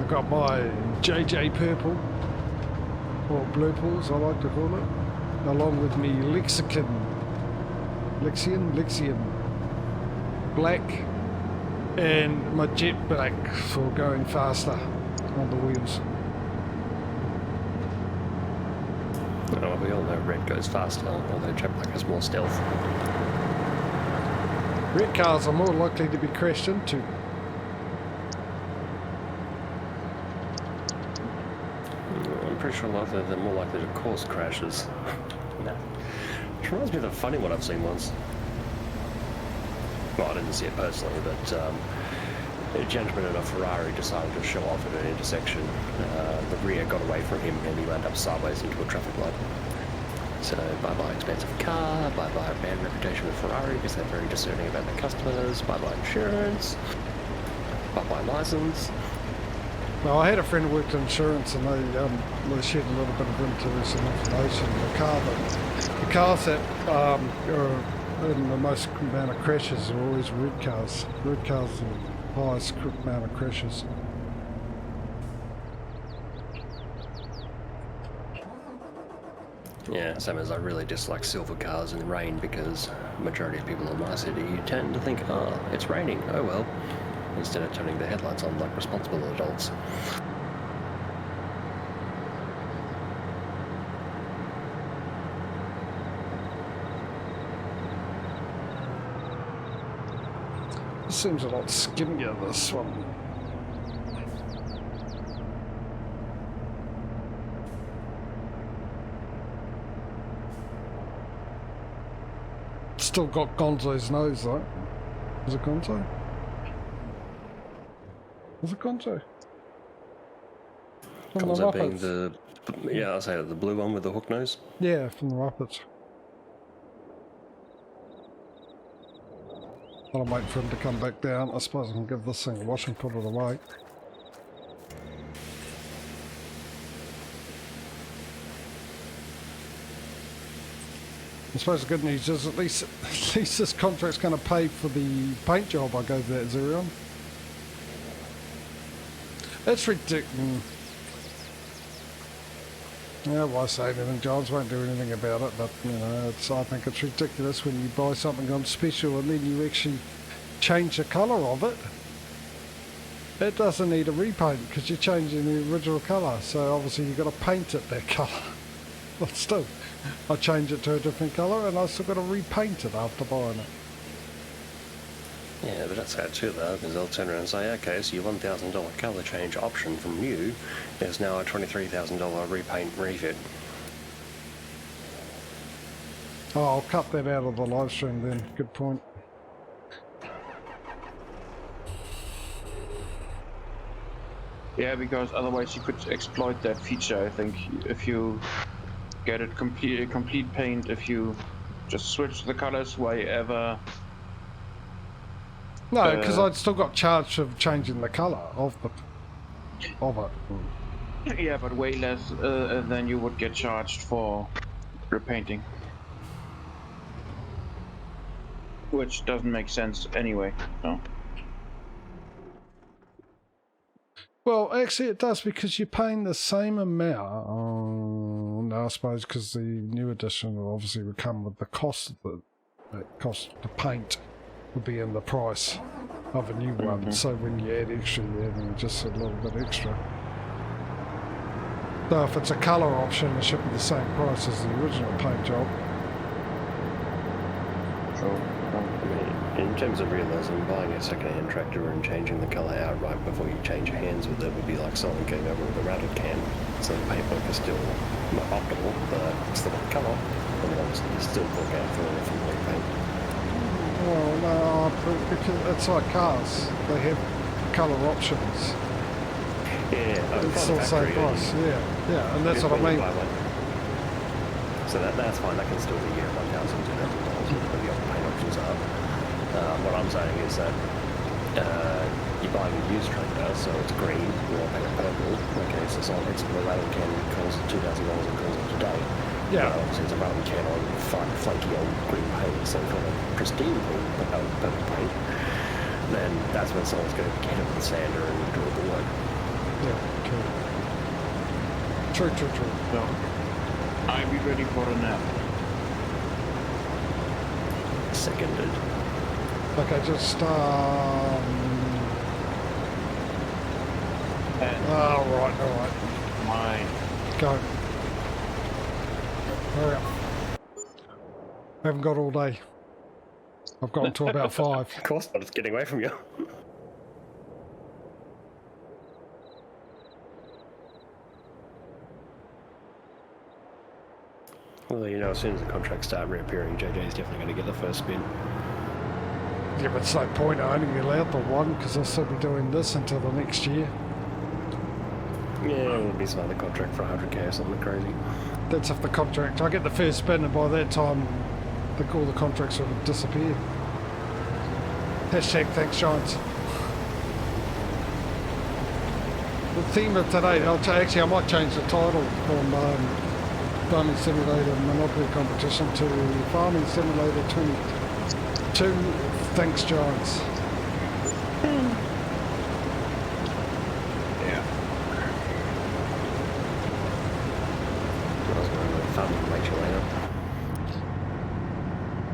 I've got my JJ purple, or blue pools I like to call it, along with me Lexion black, and my jet black for going faster on the wheels. Oh, we all know red goes faster, although jet black has more stealth. Red cars are more likely to be crashed into. I'm pretty sure they're more likely to cause crashes. No. It reminds me of a funny one I've seen once. Well, I didn't see it personally, but a gentleman in a Ferrari decided to show off at an intersection. The rear got away from him and he wound up sideways into a traffic light. So bye-bye expensive car, bye-bye bad reputation with Ferrari because they're very discerning about their customers, bye-bye insurance, bye-bye license. Well, I had a friend who worked in insurance, and they shared a little bit of information. The cars that are in the most amount of crashes are always red cars. Red cars are the highest amount of crashes. Yeah, same as I really dislike silver cars in the rain because the majority of people in my city tend to think, oh, it's raining, oh well, instead of turning their headlights on like responsible adults. This seems a lot skinnier, this one. Still got Gonzo's nose though. Is it Gonzo? Is it Gonzo? Gonzo being the, yeah, I'll say the blue one with the hook nose? Yeah, from the Muppets. While I'm waiting for him to come back down, I suppose I can give this thing a wash and put it away. I suppose the good news is at least this contract's going to pay for the paint job I gave that Zero on. It's ridiculous. Yeah, why say anything? Johns won't do anything about it, but you know, I think it's ridiculous when you buy something on special and then you actually change the colour of it. It doesn't need a repaint because you're changing the original colour, so obviously you've got to paint it that colour. But still, I change it to a different colour and I still got to repaint it after buying it. Yeah, but that's how too though, because they'll turn around and say, okay, so your $1,000 colour change option from new is now a $23,000 repaint refit. Oh, I'll cut that out of the live stream then. Good point. Yeah, because otherwise you could exploit that feature, I think, if you get it complete paint, if you just switch the colors wherever. No, because I'd still got charged for changing the colour of it. Yeah, but way less than you would get charged for repainting. Which doesn't make sense anyway, so. Well, actually it does because you're paying the same amount. No, I suppose because the new edition will obviously would come with the cost of the cost to paint would be in the price of a new one. So when you add extra, you're adding just a little bit extra. So if it's a colour option, it should be the same price as the original paint job. Sure. In terms of realism, buying a second-hand tractor and changing the colour outright before you change your hands with it would be like someone going over with a routed can. So the paintwork is still not optimal, but it's still got colour, and then obviously you still look out for a complete paint. Well, no, because it's like cars. They have colour options. Yeah, it's still the same price. Yeah, and that's what I mean. So that's fine. That can still be $1,000, $2,000, whatever the other paint options are. What I'm saying is that you're buying a used tractor, so it's green, you're paying purple. Okay, so someone hits the routing can costs $2,000 and calls it today. Yeah. Obviously it's a routing can on flaky old green paint, so for a pristine green purple paint, then that's when someone's going to get it with the sander and do all the work. Yeah, true. True. So I'll be ready for a nap. Seconded. Okay, just And all right. mine. Go. Hurry up. I haven't got all day. I've got until about 5. Of course not, it's getting away from you. Well, you know, as soon as the contracts start reappearing, JJ's definitely going to get the first spin. Yeah, but it's no point. I only allowed the one because I'll still be doing this until the next year. Yeah, it'll be some other contract for 100k or something crazy. That's if the contract. I get the first spin, and by that time, all the contracts will have disappeared. Hashtag thanks, Giants. The theme of today, actually, I might change the title from Farming Simulator Monopoly Competition to Farming Simulator 22 Thanks, Giants. Yeah. I was going to farming later.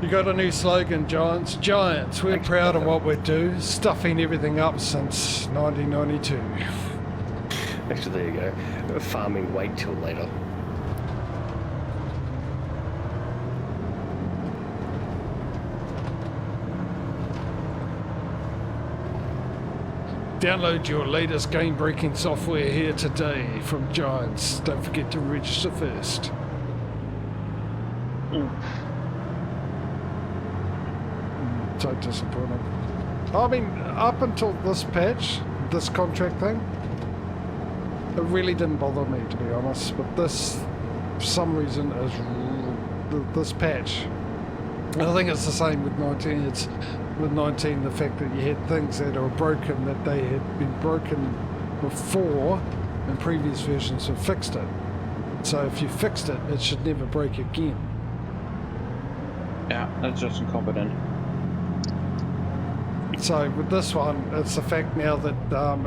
You got a new slogan, Giants. Giants, we're proud of what we do, stuffing everything up since 1992. Actually, there you go. Farming wait till later. Download your latest game-breaking software here today from Giants. Don't forget to register first. So disappointing. I mean, up until this patch, this contract thing, it really didn't bother me, to be honest. But this, for some reason, is this patch. And I think it's the same with 19. It's with 19 the fact that you had things that are broken, that they had been broken before in previous versions have fixed it. So if you fixed it, it should never break again. Yeah, that's just incompetent. So with this one, it's the fact now that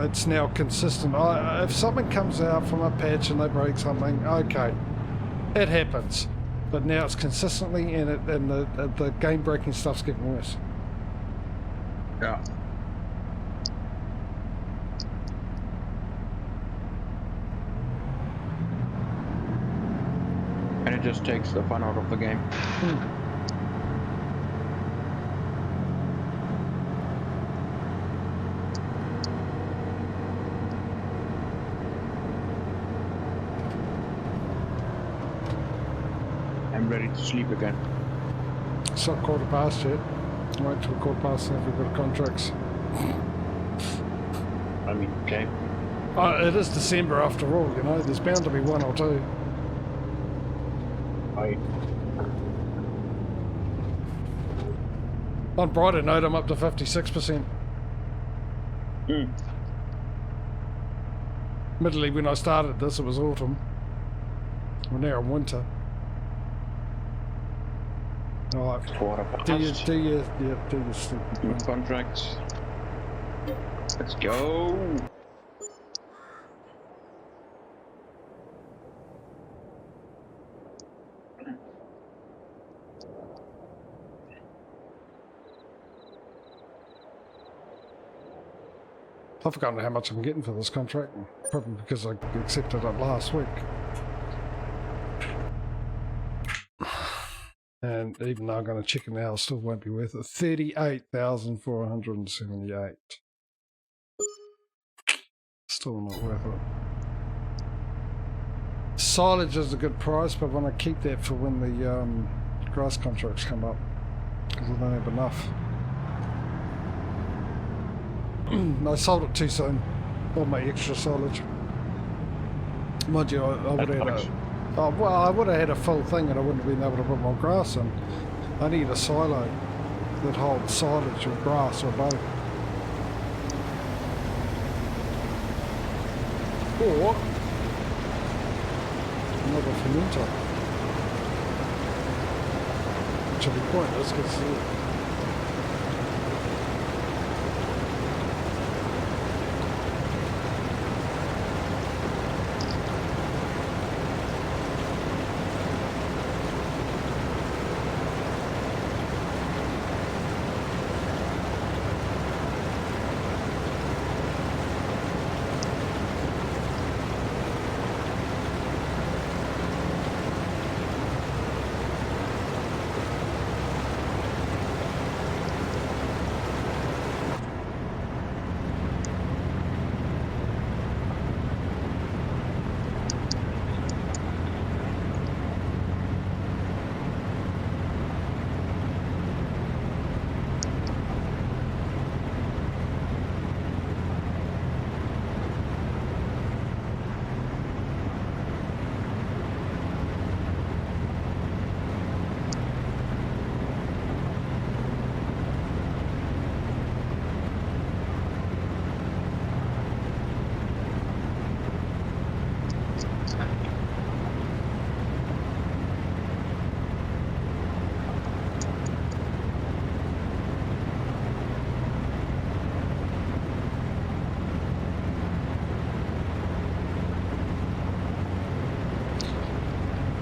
it's now consistent. If something comes out from a patch and they break something, okay, it happens. But now it's consistently, and the game-breaking stuff's getting worse. Yeah. And it just takes the fun out of the game. I'm ready to sleep again. It's not 1:15 yet. Wait till 1:15 if we've got contracts. I mean, okay. It is December after all, you know. There's bound to be one or two. On brighter note, I'm up to 56%. Admittedly, when I started this, it was autumn. We're now in winter. All right. Do your stupid Contracts. Let's go. I've forgotten how much I'm getting for this contract. Probably because I accepted it last week. And even though I'm going to check it now, it still won't be worth it. 38,478. Still not worth it. Silage is a good price, but I want to keep that for when the grass contracts come up, because I don't have enough. I sold it too soon. All my extra silage. Mind you, I would have had I would have had a full thing and I wouldn't have been able to put my grass in. I need a silo that holds silage or grass or both. Or another fermenter. Which would be pointless because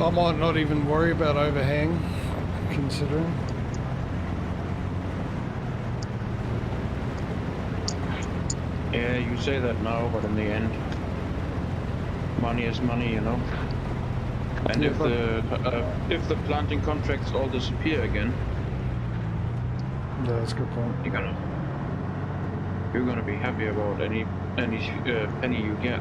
I might not even worry about overhang, considering. Yeah, you say that now, but in the end, money is money, you know. And Yeah, if the planting contracts all disappear again, yeah, that's a good point. you're gonna be happy about any penny you get.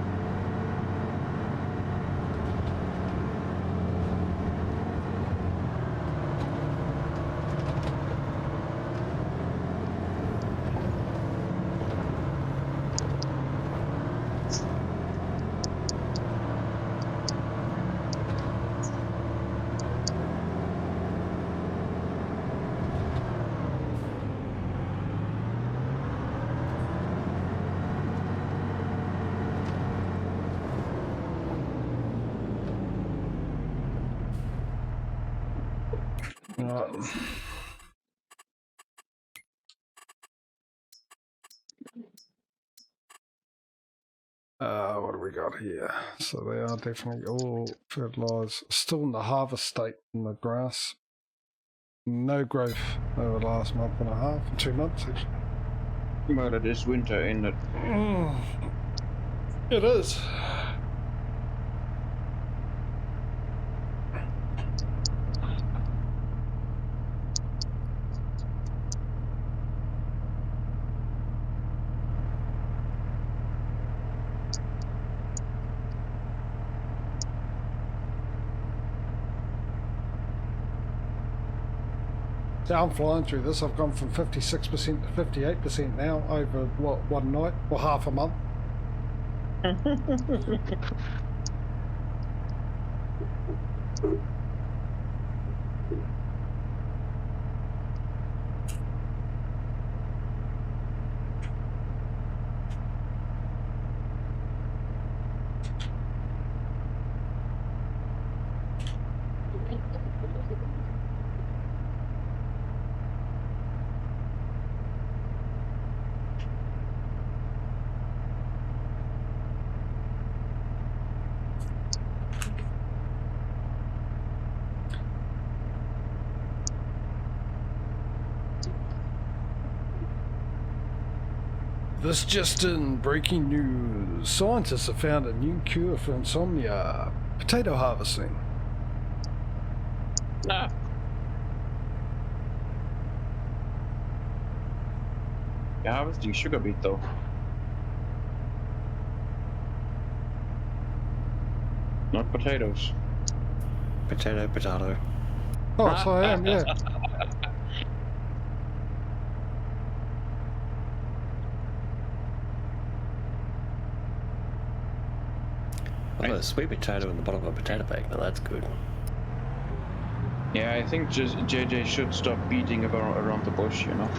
Right. What do we got here? So they are definitely all fertilised. Still in the harvest state in the grass. No growth over the last month and a half, 2 months actually. But it is winter, ain't it? It is. Yeah, I'm flying through this. I've gone from 56% to 58% now over, what, one night or half a month. This just in, breaking news. Scientists have found a new cure for insomnia. Potato harvesting. Nah. You're harvesting sugar beet though. Not potatoes. Potato, potato. Oh, so I am, yeah. I've got a sweet potato in the bottom of a potato bag, now that's good. Yeah, I think just JJ should stop beating around the bush, you know.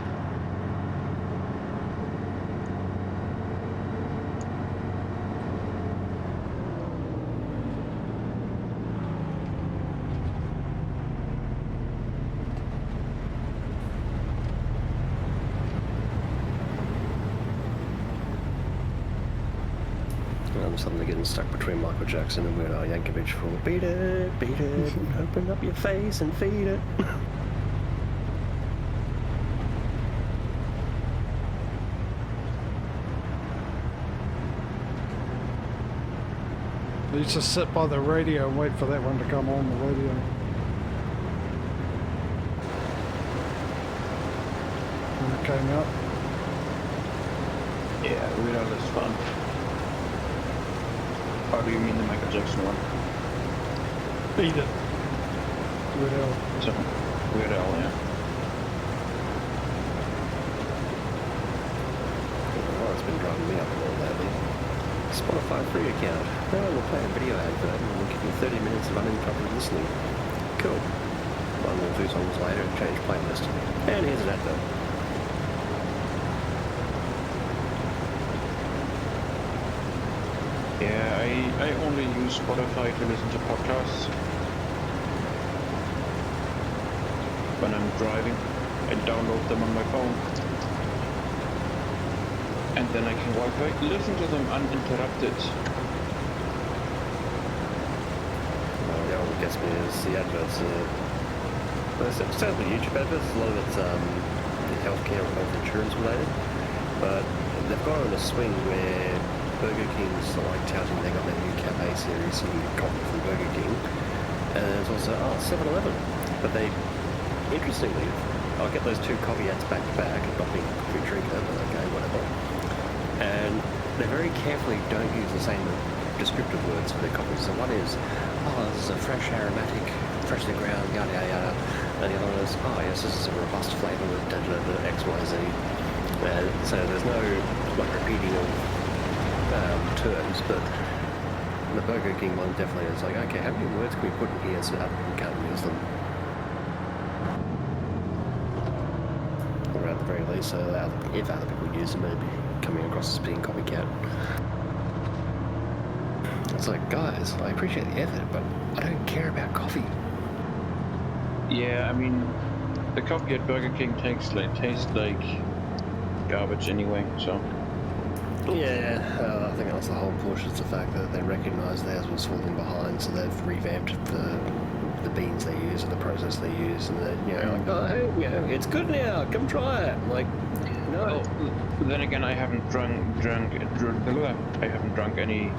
I'm suddenly getting stuck between Michael Jackson and Weird Al Yankovic for beat it, open up your face and feed it. You just sit by the radio and wait for that one to come on the radio. When it came out. Yeah, Weird Al is fun. Or do you mean the Michael Jackson one? Beat it. Weird Al. So, Weird Al, yeah. Oh, it's been driving me up a little lately. Spotify free account. Oh, we'll play a video advert and we'll give you 30 minutes of uninterrupted listening. Cool. 1 or 2 songs later, change playlist. And here's an advert. Yeah, I only use Spotify to listen to podcasts. When I'm driving, I download them on my phone. And then I can listen to them uninterrupted. The old what gets me is the adverts. It's certainly YouTube adverts. A lot of it's healthcare or health insurance related, but they've gone on a swing where Burger King's like touting they got their new cafe series and coffee from Burger King, and there's also 7-Eleven. But they, interestingly, I'll get those two coffee ads back to back, not being a coffee drinker, but okay, whatever. And they very carefully don't use the same descriptive words for their coffee. So one is, this is a fresh, aromatic, freshly ground, yada yada yada. And the other one is, yes, this is a robust flavour with X, Y, Z. So there's no like repeating of terms, but the Burger King one definitely is like, okay, how many words can we put in here so other people can't use them? Or at the very least, so if other people use them, they'd be coming across as being copycat. It's like, guys, I appreciate the effort, but I don't care about coffee. Yeah, I mean, the coffee at Burger King tastes like garbage anyway, so... Yeah, I think that's the whole push. It's the fact that they recognise theirs was falling behind, so they've revamped the beans they use and the process they use, and they're like, oh hey, it's good now, come try it. I'm like, no. Well, then again, I haven't drunk any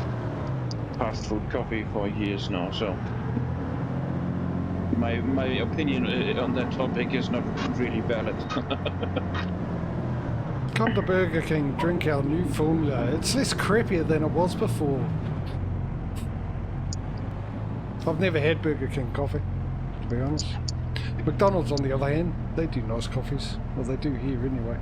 fast food coffee for years now, so my opinion on that topic is not really valid. Come to Burger King, drink our new formula. It's less crappier than it was before. I've never had Burger King coffee, to be honest. McDonald's, on the other hand, they do nice coffees. Well, they do here anyway.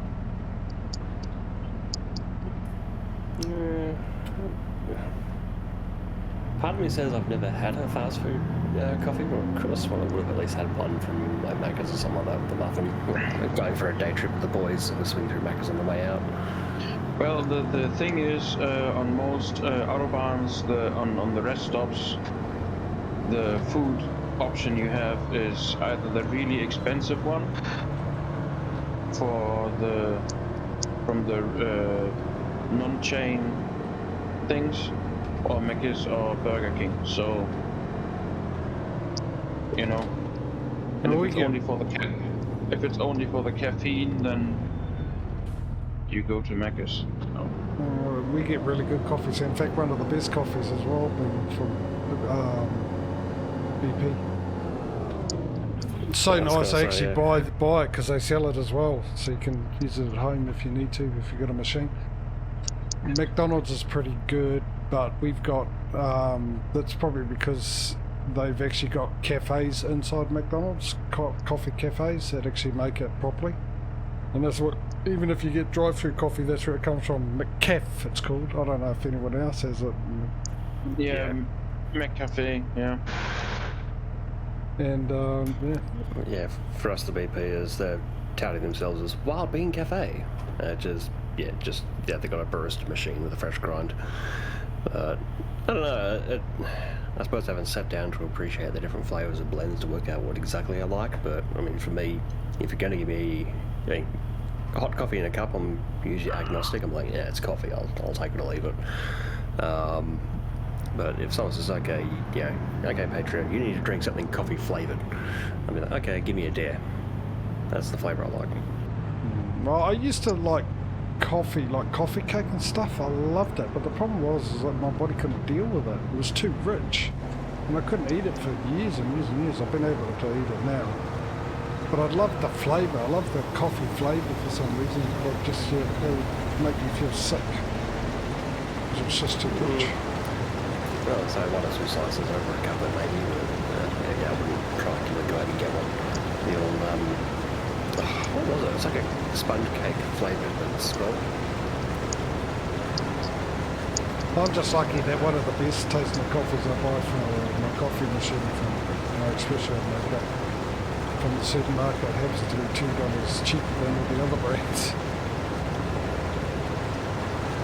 Part of me says I've never had a fast food coffee, but I could have sworn I would have at least had one from like Macca's or something like that, the muffin. Going for a day trip with the boys, and we swing through Macca's on the way out. Well, the thing is, on most autobahns, on the rest stops, the food option you have is either the really expensive one from the non-chain things, or Macca's or Burger King. So, and if it's only for the caffeine, then you go to Macca's. So. We get really good coffees. In fact, one of the best coffees as well from BP. It's so nice. I actually buy it because they sell it as well, so you can use it at home if you need to, if you've got a machine. McDonald's is pretty good, but we've got that's probably because they've actually got cafes inside McDonald's, coffee cafes that actually make it properly. And that's what, even if you get drive-through coffee, that's where it comes from. McCaf, it's called. I don't know if anyone else has it. Yeah, McCafe, yeah. And yeah, for us the BP is they're touting themselves as Wild Bean Cafe. They've got a barista machine with a fresh grind. I don't know. I suppose I haven't sat down to appreciate the different flavours and blends to work out what exactly I like. But I mean, for me, if you're going to give me hot coffee in a cup, I'm usually agnostic. I'm like, yeah, it's coffee. I'll take it or leave it. But if someone says, okay, Patrio, you need to drink something coffee flavoured, I'll be like, okay, give me a dare. That's the flavour I like. Well, I used to like coffee cake and stuff. I loved it, but the problem was that my body couldn't deal with it. It was too rich, and I couldn't eat it for years and years and years. I've been able to eat it now, but I love the flavour. I love the coffee flavour for some reason. It just it would make me feel sick because it was just too rich. Well, so one or two slices over a cup, maybe. I wouldn't try to go out and get one. The old what was it? It's like a sponge cake flavoured with scroll. I'm just lucky that one of the best tasting coffees I buy from my coffee machine from especially from the supermarket happens to be $2 cheaper than all the other brands.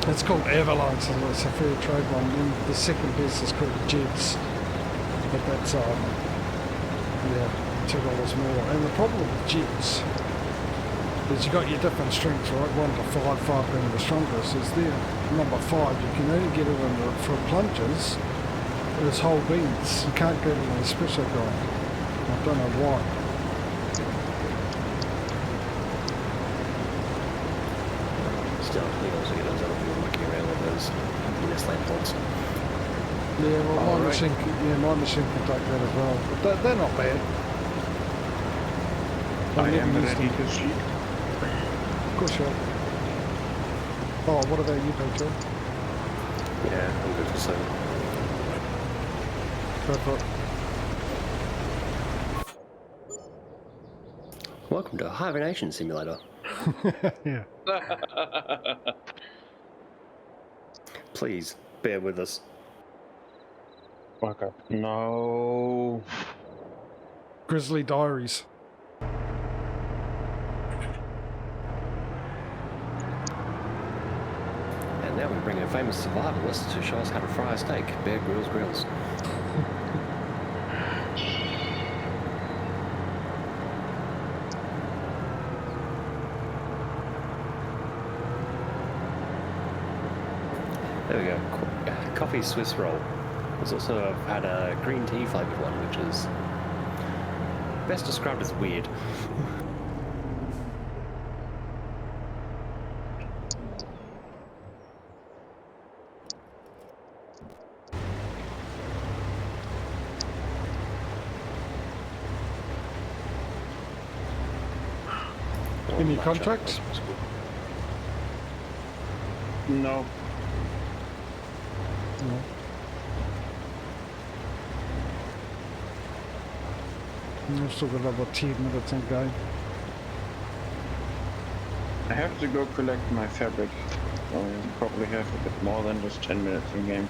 It's called Avalanche, and it's a fair trade one. And the second best is called Jed's, but that's $2 more. And the problem with Jed's is you got your different strengths, right? 1 to 5 being the strongest. Is there number 5? You can only get it for plungers It's whole beans. You can't get it in a special grind. I don't know why. Still, he also get those other people mucking around with those Nestle pods. Yeah, well, All my right. machine, my machine can take that as well. But they're not bad. I I've am never used ready them. to sleep. Of course you are. Oh, what about you, Patrio? Yeah, I'm good for so. Go for it. Welcome to Hibernation Simulator. Yeah. Please bear with us. Fuck up. No. Grizzly Diaries. And now we bring a famous survivalist to show us how to fry a steak. Bear Grylls Grills. There we go. Coffee Swiss roll. It's also had a green tea flavoured one, which is best described as weird. Any Matcha. contracts? No. No. I've still got about 10 minutes in game. I have to go collect my fabric. So I probably have a bit more than just 10 minutes in game.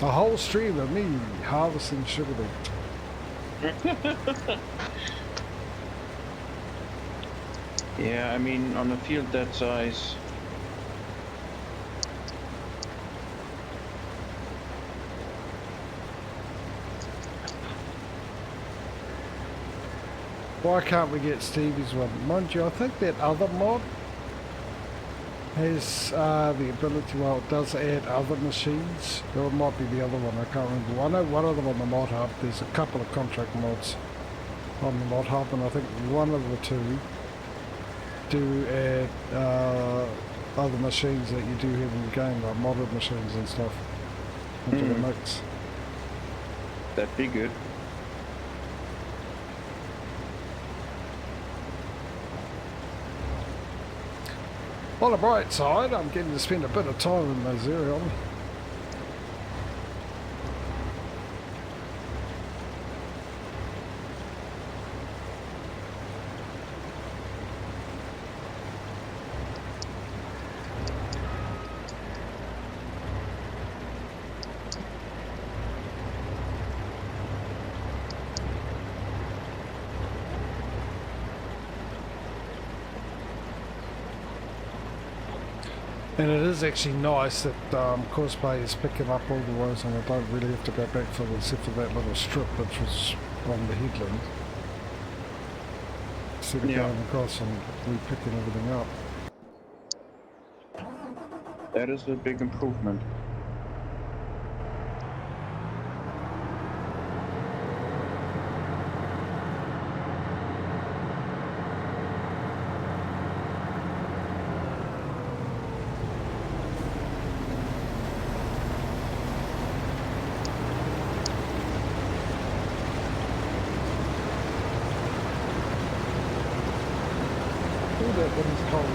A whole stream of me harvesting sugar beet. Yeah, I mean, on a field that size, Why can't we get Stevie's one? Mind you, I think that other mod has the ability, well, it does add other machines. Or it might be the other one, I can't remember. I know one of them on the mod hub. There's a couple of contract mods on the mod hub, and I think one of the two do add other machines that you do have in the game, like modded machines and stuff, into the mix. that'd be good. On the bright side, I'm getting to spend a bit of time in those areas. And it is actually nice that Cosplay is picking up all the roads, and I don't really have to go back for them except for that little strip which was on the headland. Instead of going across and re-picking everything up. That is a big improvement. All that when it's cold.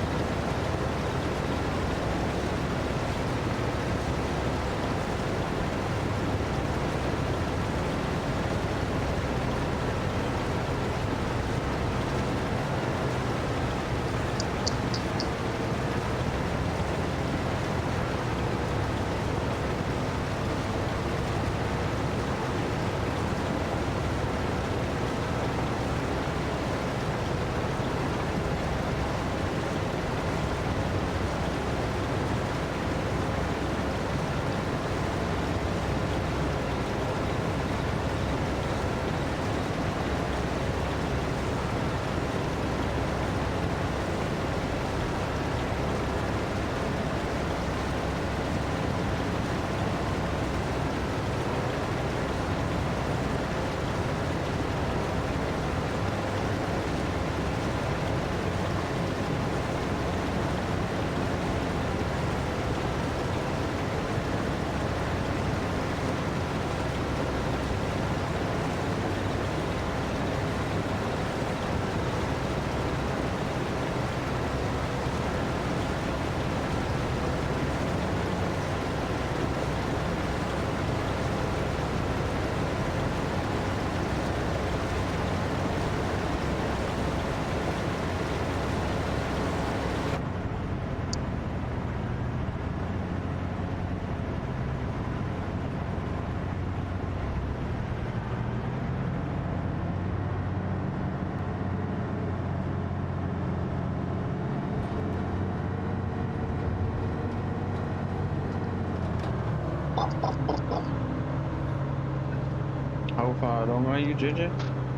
How far along are you, JJ?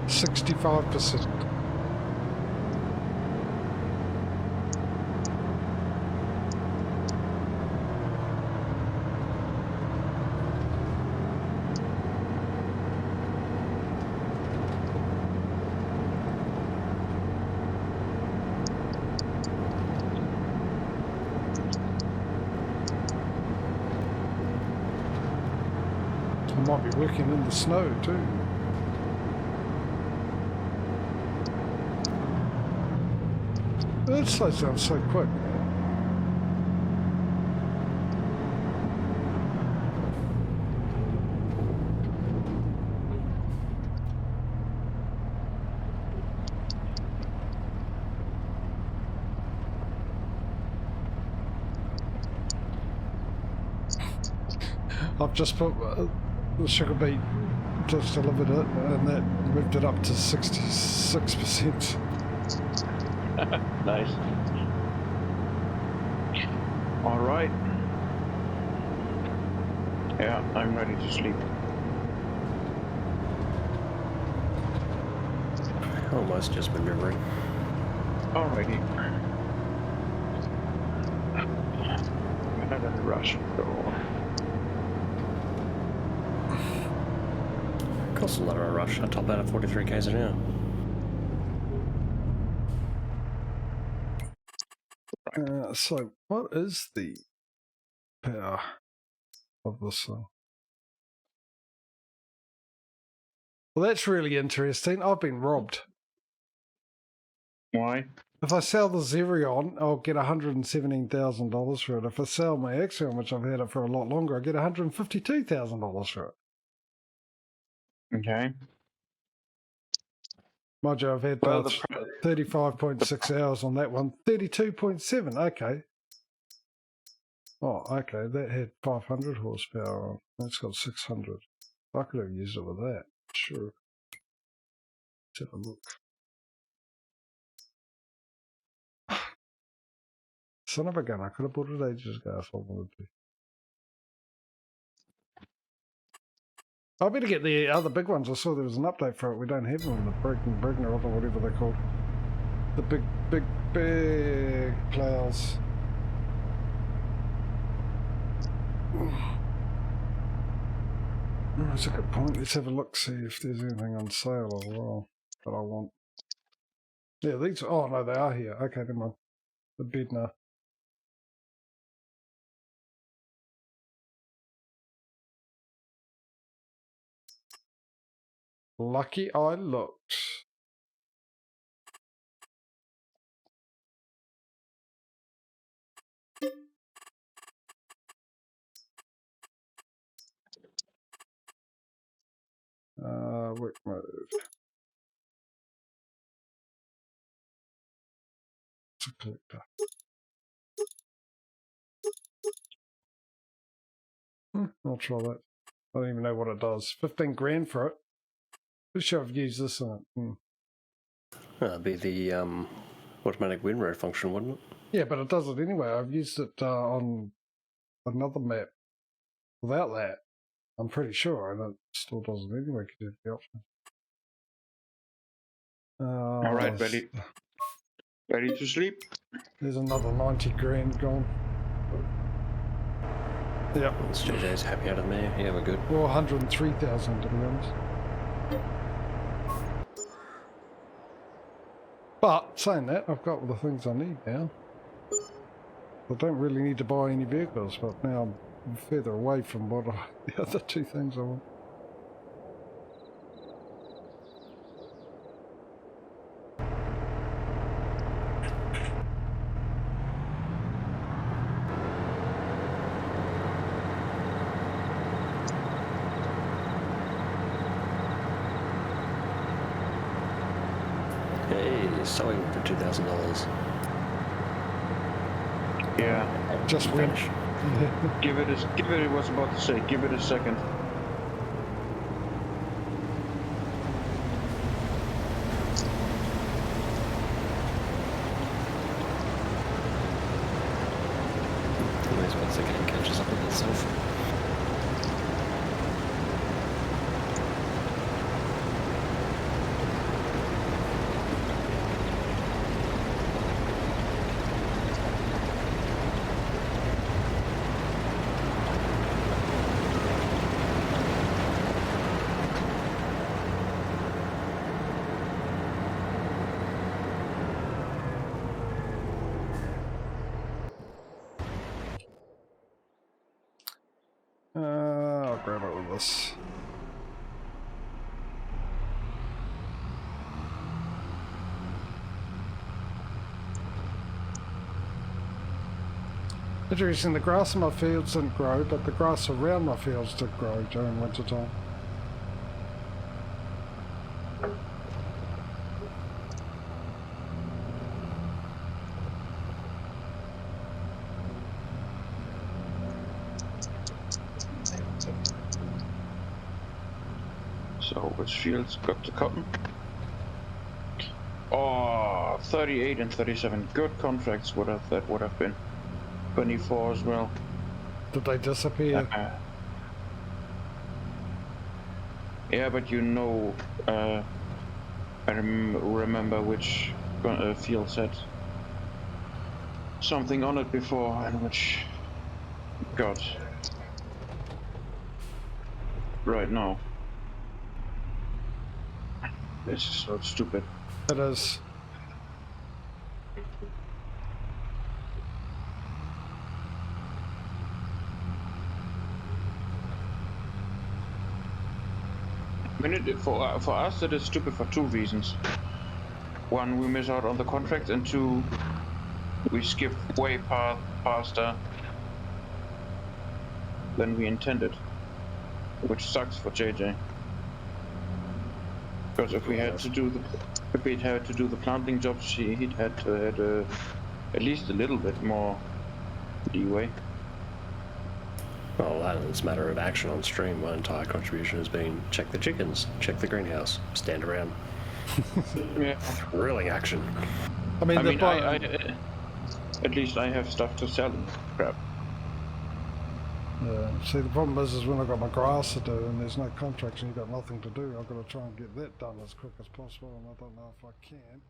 65%. I might be working in the snow too. That slows down so quick. I've just put the sugar beet, just delivered it, and that moved it up to 66%. Nice. All right. Yeah, I'm ready to sleep. Almost just remembering. Alrighty. I'm not in a rush, so. Costs a lot of a rush. I top out at 43 k's an hour. So, what is the power of this thing? Well, that's really interesting. I've been robbed. Why? If I sell the Xerion, I'll get $117,000 for it. If I sell my Axion, which I've had it for a lot longer, I get $152,000 for it. Okay. Mind you, I've had Well, 35.6 hours on that one. 32.7, okay. Oh, okay, that had 500 horsepower on. That's got 600. I could have used it with that, sure. Let's have a look. Son of a gun, I could have bought it ages ago if I wanted to. I better get the other big ones. I saw there was an update for it. We don't have them, the Brigner or whatever they're called. The big plows. That's a good point. Let's have a look, see if there's anything on sale as well that I want. Yeah, these. Oh no, they are here. Okay, never mind. The Bednar. Lucky I looked. Work mode. It's a collector. I'll try that. I don't even know what it does. 15 grand for it. Pretty sure I've used this in it. That'd be the automatic windrow function, wouldn't it? Yeah, but it does it anyway. I've used it on another map without that. I'm pretty sure, and it still does it anyway because you have the option. All right, ready. Ready to sleep? There's another 90 grand gone. Yep. This JJ's happy out of me. Yeah, we're good. Well, 103,000 to be honest. But saying that, I've got all the things I need now. I don't really need to buy any vehicles, but now I'm further away from what the other two things I want. Hey, sewing for $2,000. Yeah. Just winch. Give it I was about to say, give it a second. Always once again catches up with itself. grab it with this. Interesting, the grass in my fields didn't grow, but the grass around my fields did grow during winter time. So which fields got the cotton? Oh, 38 and 37. Good contracts would have that would have been. 24 as well. Did they disappear? Yeah, but you know, I remember which fields had something on it before and which got right now. This is so stupid. It is. I mean, for us, it is stupid for two reasons. One, we miss out on the contract, and two, we skip way faster than we intended, which sucks for JJ. Because if we had to do the planting jobs, he'd had to have at least a little bit more leeway. Well, it's a matter of action on stream. My entire contribution has been check the chickens, check the greenhouse, stand around. Yeah. Thrilling action. I mean, at least I have stuff to sell and crap. Yeah. See, the problem is when I've got my grass to do and there's no contracts and you've got nothing to do, I've got to try and get that done as quick as possible, and I don't know if I can.